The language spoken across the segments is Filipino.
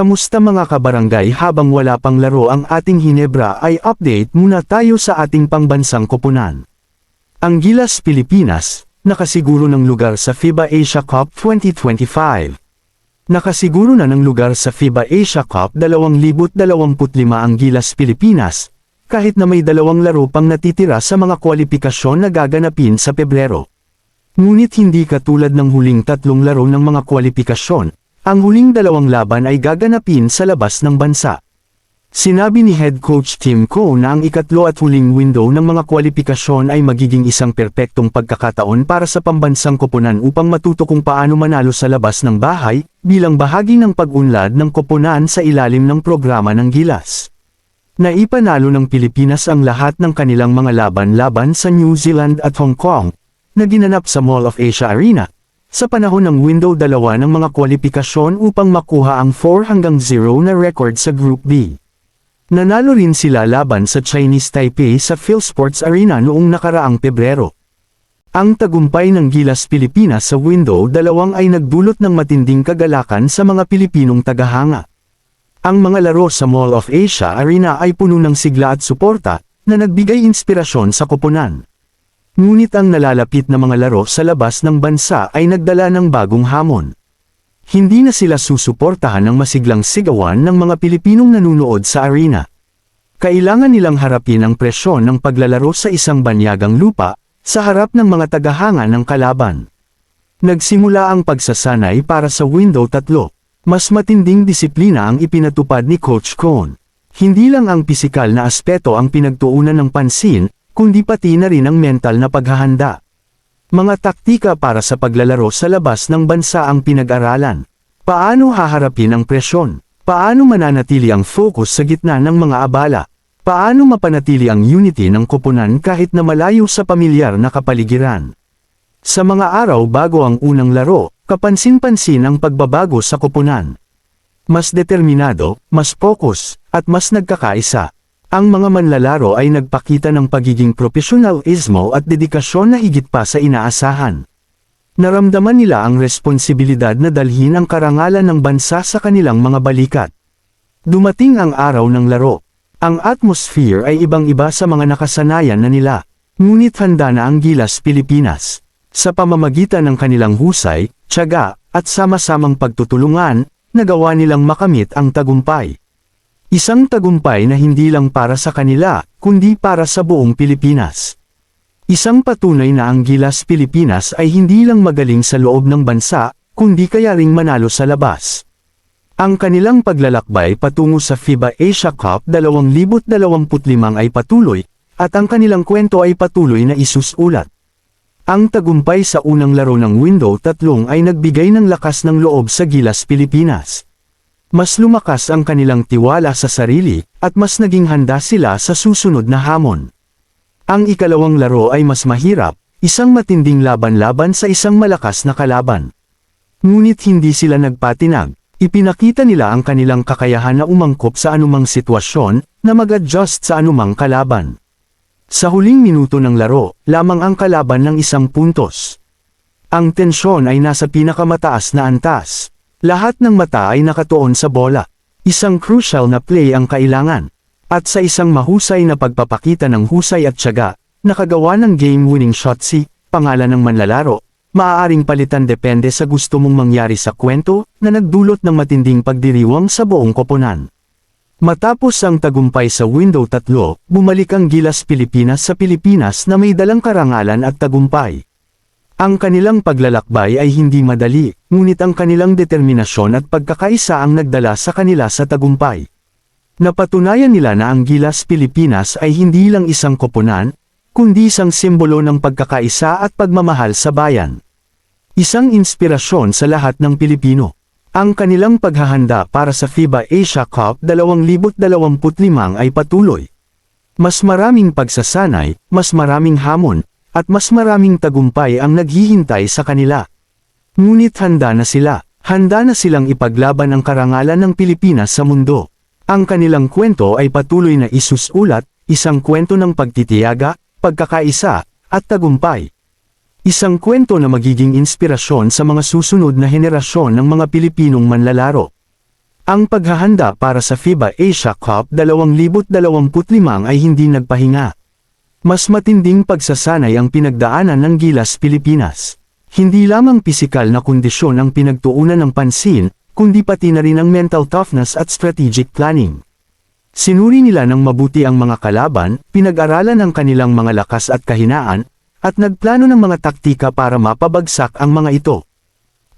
Kamusta mga kabarangay? Habang wala pang laro ang ating Hinebra ay update muna tayo sa ating pangbansang koponan. Ang Gilas Pilipinas, nakasiguro ng lugar sa FIBA Asia Cup 2025. Nakasiguro na ng lugar sa FIBA Asia Cup 2025 ang Gilas Pilipinas, kahit na may 2 laro pang natitira sa mga kwalipikasyon na gaganapin sa Pebrero. Ngunit hindi katulad ng huling 3 laro ng mga kwalipikasyon, ang huling 2 laban ay gaganapin sa labas ng bansa. Sinabi ni Head Coach Tim Coe na ang ikatlo at huling window ng mga kwalipikasyon ay magiging isang perpektong pagkakataon para sa pambansang koponan upang matuto kung paano manalo sa labas ng bahay, bilang bahagi ng pag-unlad ng koponan sa ilalim ng programa ng Gilas. Naipanalo ng Pilipinas ang lahat ng kanilang mga laban-laban sa New Zealand at Hong Kong, na ginanap sa Mall of Asia Arena, sa panahon ng window 2 ng mga kwalipikasyon upang makuha ang 4-0 na record sa Group B. Nanalo rin sila laban sa Chinese Taipei sa PhilSports Arena noong nakaraang Pebrero. Ang tagumpay ng Gilas Pilipinas sa window 2 ay nagdulot ng matinding kagalakan sa mga Pilipinong tagahanga. Ang mga laro sa Mall of Asia Arena ay puno ng sigla at suporta, na nagbigay inspirasyon sa koponan. Ngunit ang nalalapit na mga laro sa labas ng bansa ay nagdala ng bagong hamon. Hindi na sila susuportahan ng masiglang sigawan ng mga Pilipinong nanunood sa arena. Kailangan nilang harapin ang presyon ng paglalaro sa isang banyagang lupa, sa harap ng mga tagahanga ng kalaban. Nagsimula ang pagsasanay para sa window 3. Mas matinding disiplina ang ipinatupad ni Coach Coe. Hindi lang ang pisikal na aspeto ang pinagtuunan ng pansin, kundi pati na rin ang mental na paghahanda. Mga taktika para sa paglalaro sa labas ng bansa ang pinag-aralan. Paano haharapin ang presyon? Paano mananatili ang focus sa gitna ng mga abala? Paano mapanatili ang unity ng koponan kahit na malayo sa pamilyar na kapaligiran? Sa mga araw bago ang unang laro, kapansin-pansin ang pagbabago sa koponan. Mas determinado, mas focus, at mas nagkakaisa. Ang mga manlalaro ay nagpakita ng pagiging profesionalismo at dedikasyon na higit pa sa inaasahan. Naramdaman nila ang responsibilidad na dalhin ang karangalan ng bansa sa kanilang mga balikat. Dumating ang araw ng laro. Ang atmosphere ay ibang-iba sa mga nakasanayan na nila. Ngunit handa na ang Gilas Pilipinas. Sa pamamagitan ng kanilang husay, tiyaga, at sama-samang pagtutulungan, nagawa nilang makamit ang tagumpay. Isang tagumpay na hindi lang para sa kanila, kundi para sa buong Pilipinas. Isang patunay na ang Gilas Pilipinas ay hindi lang magaling sa loob ng bansa, kundi kaya ring manalo sa labas. Ang kanilang paglalakbay patungo sa FIBA Asia Cup 2025 ay patuloy, at ang kanilang kwento ay patuloy na isusulat. Ang tagumpay sa unang laro ng window 3 ay nagbigay ng lakas ng loob sa Gilas Pilipinas. Mas lumakas ang kanilang tiwala sa sarili, at mas naging handa sila sa susunod na hamon. Ang ikalawang laro ay mas mahirap, isang matinding laban-laban sa isang malakas na kalaban. Ngunit hindi sila nagpatinag, ipinakita nila ang kanilang kakayahan na umangkop sa anumang sitwasyon, na mag-adjust sa anumang kalaban. Sa huling minuto ng laro, lamang ang kalaban ng 1 puntos. Ang tensyon ay nasa pinakamataas na antas. Lahat ng mata ay nakatuon sa bola. Isang crucial na play ang kailangan. At sa isang mahusay na pagpapakita ng husay at tiyaga, nakagawa ng game-winning shot si, pangalan ng manlalaro, maaaring palitan depende sa gusto mong mangyari sa kwento, na nagdulot ng matinding pagdiriwang sa buong koponan. Matapos ang tagumpay sa window 3, bumalik ang Gilas Pilipinas sa Pilipinas na may dalang karangalan at tagumpay. Ang kanilang paglalakbay ay hindi madali, ngunit ang kanilang determinasyon at pagkakaisa ang nagdala sa kanila sa tagumpay. Napatunayan nila na ang Gilas Pilipinas ay hindi lang isang koponan, kundi isang simbolo ng pagkakaisa at pagmamahal sa bayan. Isang inspirasyon sa lahat ng Pilipino. Ang kanilang paghahanda para sa FIBA Asia Cup 2025 ay patuloy. Mas maraming pagsasanay, mas maraming hamon, at mas maraming tagumpay ang naghihintay sa kanila. Ngunit handa na silang ipaglaban ang karangalan ng Pilipinas sa mundo. Ang kanilang kwento ay patuloy na isusulat, isang kwento ng pagtitiyaga, pagkakaisa, at tagumpay. Isang kwento na magiging inspirasyon sa mga susunod na henerasyon ng mga Pilipinong manlalaro. Ang paghahanda para sa FIBA Asia Cup 2025 ay hindi nagpahinga. Mas matinding pagsasanay ang pinagdaanan ng Gilas Pilipinas. Hindi lamang pisikal na kondisyon ang pinagtuunan ng pansin, kundi pati na rin ang mental toughness at strategic planning. Sinuri nila ng mabuti ang mga kalaban, pinag-aralan ang kanilang mga lakas at kahinaan, at nagplano ng mga taktika para mapabagsak ang mga ito.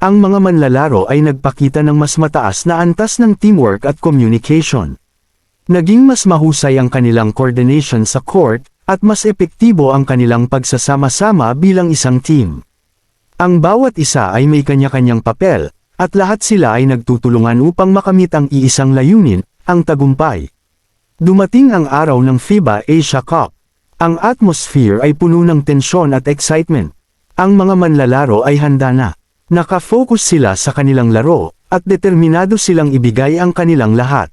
Ang mga manlalaro ay nagpakita ng mas mataas na antas ng teamwork at communication. Naging mas mahusay ang kanilang coordination sa court, at mas epektibo ang kanilang pagsasama-sama bilang isang team. Ang bawat isa ay may kanya-kanyang papel, at lahat sila ay nagtutulungan upang makamit ang iisang layunin, ang tagumpay. Dumating ang araw ng FIBA Asia Cup. Ang atmosphere ay puno ng tensyon at excitement. Ang mga manlalaro ay handa na. Nakafocus sila sa kanilang laro, at determinado silang ibigay ang kanilang lahat.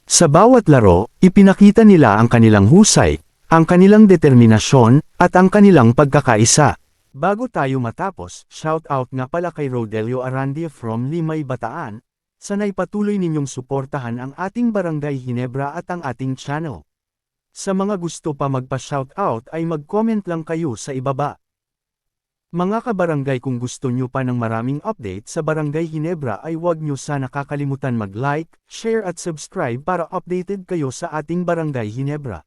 Sa bawat laro, ipinakita nila ang kanilang husay, ang kanilang determinasyon, at ang kanilang pagkakaisa. Bago tayo matapos, shout out nga pala kay Rodelio Arandia from Limay, Bataan. Sana'y patuloy ninyong suportahan ang ating Barangay Ginebra at ang ating channel. Sa mga gusto pa magpa-shoutout ay mag-comment lang kayo sa ibaba. Mga kabarangay, kung gusto nyo pa ng maraming update sa Barangay Ginebra ay huwag nyo sana kakalimutan mag-like, share at subscribe para updated kayo sa ating Barangay Ginebra.